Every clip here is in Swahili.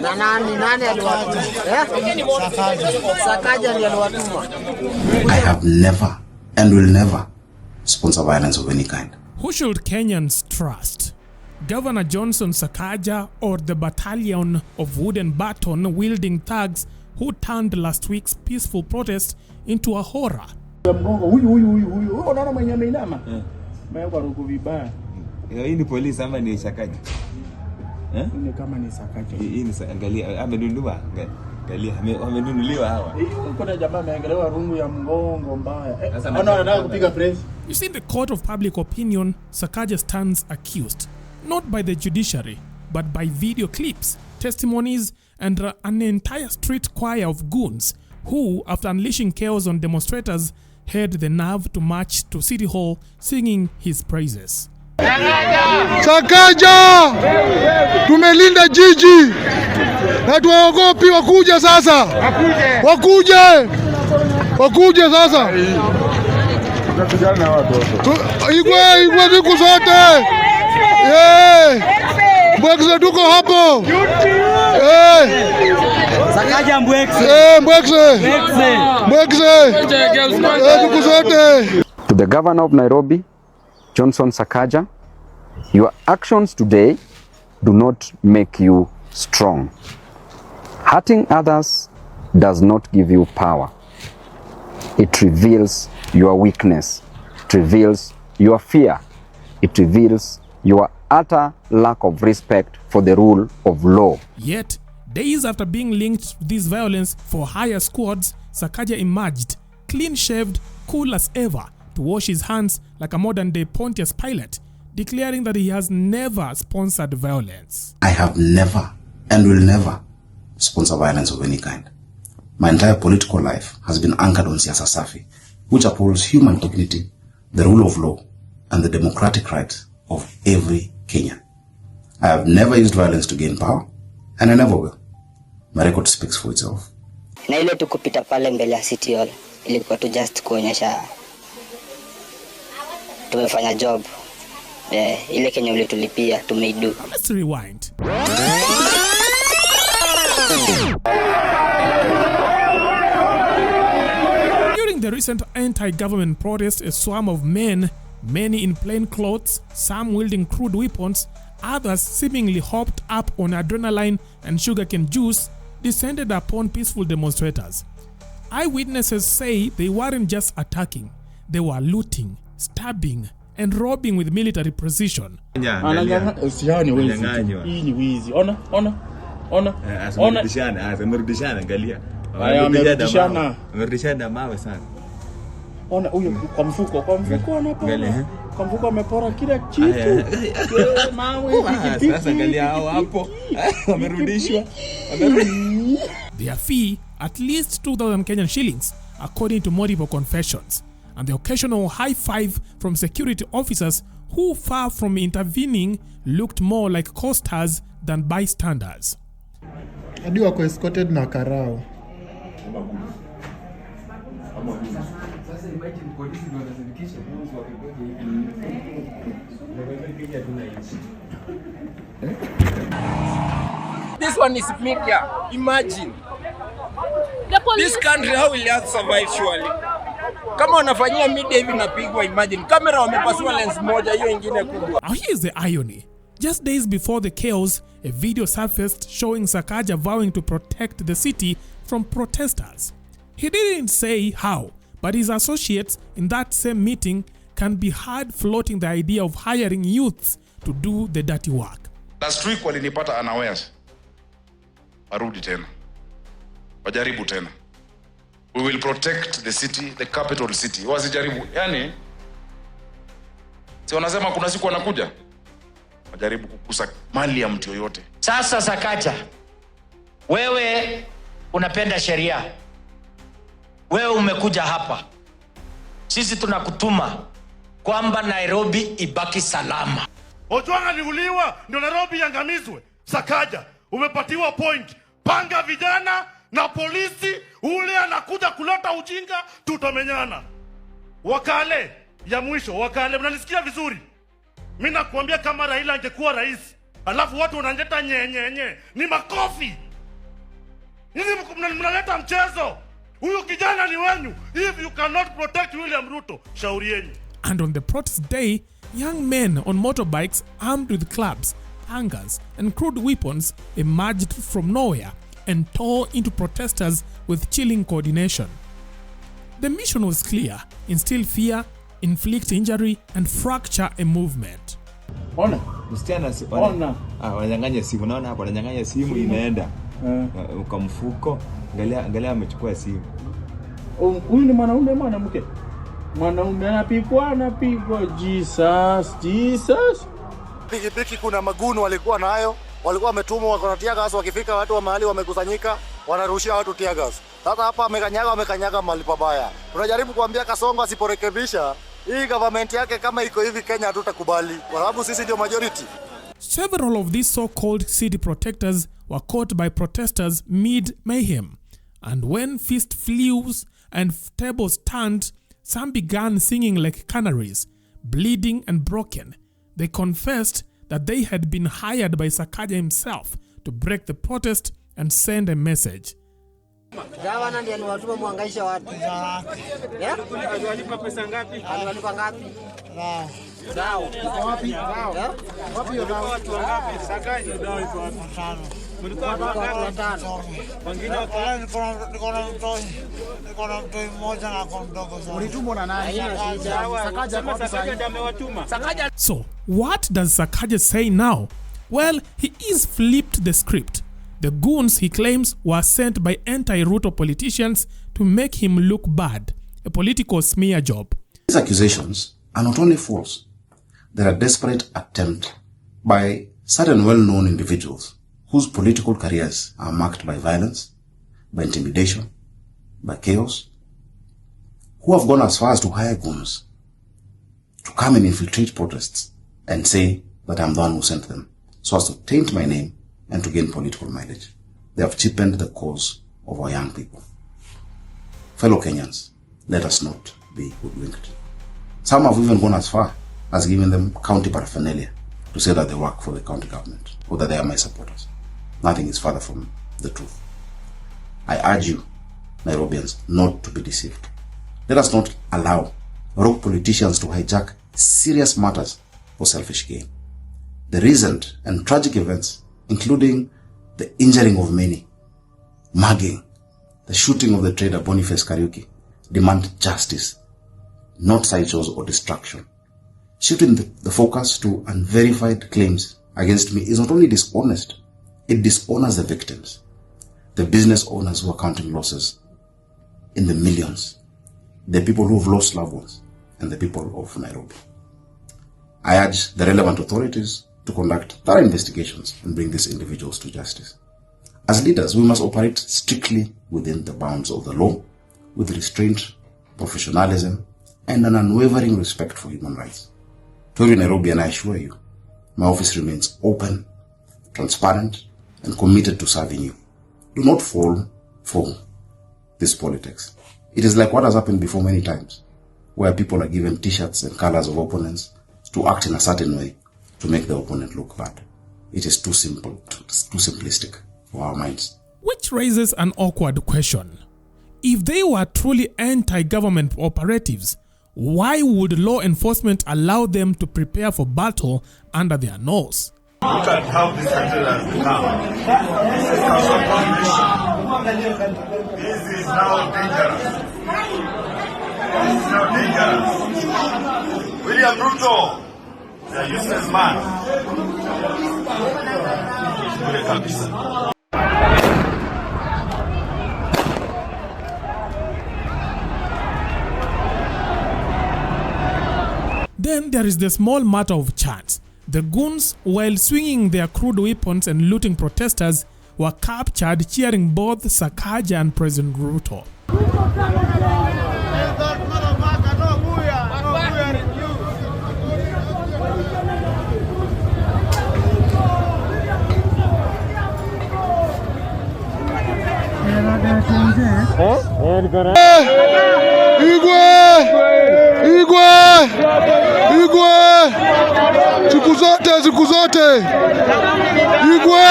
I have never and will never sponsor violence of any kind. Who should Kenyans trust? Governor Johnson Sakaja or the battalion of wooden baton-wielding thugs who turned last week's peaceful protest into a horror? Hii ni polisi ama ni Sakaja? Ni kama ni Sakaja. Hii ni angalia amenunua. Angalia amenunuliwa hawa. Kuna jamaa ameangaliwa rungu ya mgongo mbaya. Ana anataka kupiga press. You see, in the court of public opinion, Sakaja stands accused, not by the judiciary, but by video clips, testimonies, and an entire street choir of goons who, after unleashing chaos on demonstrators, had the nerve to march to City Hall singing his praises. Sakaja! Tumelinda jiji! Na tuwaogopi wakuje sasa! Wakuje sasa! Igwe siku zote! Mbwekse tuko hapo! Sakaja mbwekse! Siku zote! To the governor of Nairobi, Johnson Sakaja, your actions today do not make you strong. Hurting others does not give you power. It reveals your weakness. It reveals your fear. It reveals your utter lack of respect for the rule of law. Yet, days after being linked to this violence for higher squads, Sakaja emerged, clean-shaved, cool as ever, to wash his hands like a modern-day Pontius Pilate, declaring that he has never sponsored violence. I have never and will never sponsor violence of any kind. My entire political life has been anchored on siasa safi, which upholds human dignity, the rule of law, and the democratic rights of every Kenyan. I have never used violence to gain power, and I never will. My record speaks for itself. Na ile tukupita pale mbele ya City Hall ilikuwa tu just kuonyesha tumefanya job. Ile Kenya ulitulipia tumeidu. Let's rewind. During the recent anti-government protest, a swarm of men, many in plain clothes, some wielding crude weapons, others seemingly hopped up on adrenaline and sugarcane juice, descended upon peaceful demonstrators. Eyewitnesses say they weren't just attacking, they were looting, stabbing, and robbing with military precision. Amerudishana mawe sana. Ona huyo kwa mfuko anapona. Kwa mfuko amepora kila kitu. Mawe sasa angalia hapo. Amerudishwa. Their fee at least 2,000 Kenyan shillings, according to multiple confessions, and the occasional high five from security officers who, far from intervening, looked more like co-stars than bystanders. Hadi wako escorted na karao. This one is media. Imagine. This country, how will it survive surely? Kama wanafanyia media hivi napigwa, imagine. Kamera wamepasua lens moja, hiyo ingine kubwa. Now here's the irony. Just days before the chaos, a video surfaced showing Sakaja vowing to protect the city from protesters. He didn't say how, but his associates in that same meeting can be heard floating the idea of hiring youths to do the dirty work. Last week walinipata unawares. Warudi tena. Wajaribu tena. We will protect the city, the capital city. Wasijaribu. Yani, si wanasema kuna siku wanakuja. Wajaribu kukusa mali ya mtu yoyote. Sasa Sakaja, wewe unapenda sheria. Wewe umekuja hapa. Sisi tunakutuma kwamba Nairobi ibaki salama. Ojwanga niuliwa ndio Nairobi yangamizwe. Sakaja, umepatiwa point. Panga vijana na polisi, ule anakuja kuleta ujinga, tutamenyana. Wakale ya mwisho, wakale, mnanisikia vizuri? Mimi nakuambia kama Raila angekuwa rais, alafu watu wanaleta nyenyenye, ni makofi. Nyinyi mnaleta mchezo. Huyu kijana ni wenyu. If you cannot protect William Ruto, shauri yenu. And on the protest day, young men on motorbikes armed with clubs, hangers, and crude weapons emerged from nowhere and tore into protesters with chilling coordination. The mission was clear: instill fear, inflict injury, and fracture a movement. Ona. Msichana si Ona. Wananyang'anya simu. Naona hapo wananyang'anya simu imeenda. Kwa mfuko. Angalia amechukua simu. Huyu ni mwanaume mwanamke? Mwanaume anapigwa. Jesus. Pikipiki kuna magunu walikuwa nayo, walikuwa wametumwa wako na tear gas, wakifika watu wa mahali wamekusanyika, wanarushia watu tear gas. Sasa hapa wamekanyaga mahali pabaya. Tunajaribu kuambia Kasongo asiporekebisha hii government yake, kama iko hivi Kenya hatutakubali, kwa sababu sisi ndio majority. Several of these so-called city protectors were caught by protesters mid-mayhem, and when fist flew and tables turned, some began singing like canaries, bleeding and broken. They confessed that they had been hired by Sakaja himself to break the protest and send a message. Gavana ndiye anawatuma muangaisha watu. Aliwalipa pesa ngapi? Aliwalipa ngapi? Zao. Wapi? Wapi hiyo zao? Watu wangapi? Sakaja zao iko wapi? 5. Mlikuwa watu 5. Wengine niko na mtoi mmoja na kwa mdogo sana. Mlitumwa na nani? Sakaja kwa Sakaja amewatuma. Sakaja. So, what does Sakaja say now? Well, he is flipped the script. The goons, he claims, were sent by anti-Ruto politicians to make him look bad, a political smear job. These accusations are not only false, they are a desperate attempt by certain well-known individuals whose political careers are marked by violence, by intimidation, by chaos, who have gone as far as to hire goons to come and infiltrate protests and say that I'm the one who sent them, so as to taint my name and to gain political mileage. They have cheapened the cause of our young people. Fellow Kenyans, let us not be hoodwinked. Some have even gone as far as giving them county paraphernalia to say that they work for the county government or that they are my supporters. Nothing is further from the truth. I urge you, Nairobians, not to be deceived. Let us not allow rogue politicians to hijack serious matters for selfish gain. The recent and tragic events, including the injuring of many, mugging, the shooting of the trader Boniface Kariuki, demand justice, not sideshows or distraction. Shifting the focus to unverified claims against me is not only dishonest, it dishonors the victims, the business owners who are counting losses in the millions, the people who have lost loved ones, and the people of Nairobi. I urge the relevant authorities to conduct thorough investigations and bring these individuals to justice. As leaders, we must operate strictly within the bounds of the law, with restraint, professionalism, and an unwavering respect for human rights. To every Nairobian, I assure you, my office remains open, transparent, and committed to serving you. Do not fall for this politics. It is like what has happened before many times, where people are given t-shirts and colors of opponents to act in a certain way to make the opponent look bad. It is too simple, too simplistic for our minds. Which raises an awkward question. If they were truly anti-government operatives, why would law enforcement allow them to prepare for battle under their nose? Look at how this country has become. This is transformation. This is now dangerous. This is now dangerous. William Ruto is a useless man. Then there is the small matter of chance. The goons, while swinging their crude weapons and looting protesters, were captured cheering both Sakaja and President Ruto. Igwe! Siku zote! Igwe!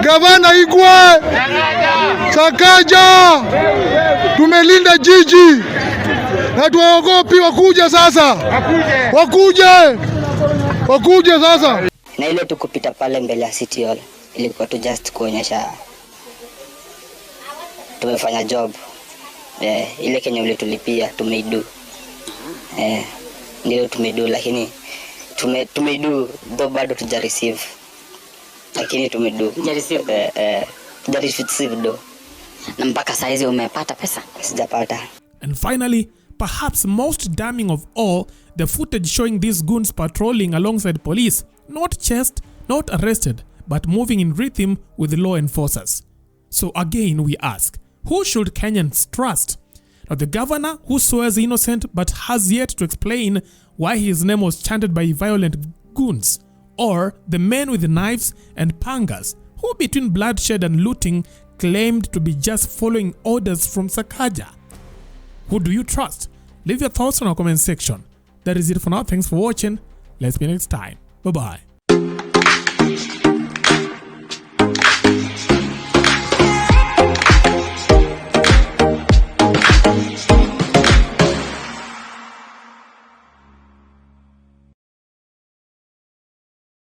Gavana Igwe! Sakaja, tumelinda jiji na tuwaogopi wakuja sasa, wakuje sasa. Na ile tukupita pale mbele ya City Hall ilikuwa tu just kuonyesha tumefanya job. Ile Kenya ule tulipia tumeidu. Ndio tumeidu, lakini tumeidu though bado tuja receive. Lakini tumeidu. Tuja receive do. Na mpaka saizi umepata pesa? Sijapata. And finally, perhaps most damning of all, the footage showing these goons patrolling alongside police, not chased, not arrested, but moving in rhythm with the law enforcers. So again we ask, who should Kenyans trust? Now the governor who swears innocent but has yet to explain why his name was chanted by violent goons, or the men with knives and pangas who between bloodshed and looting claimed to be just following orders from Sakaja? Who do you trust? Leave your thoughts in our comment section. That is it for now. Thanks for watching. Let's be next time. Bye-bye.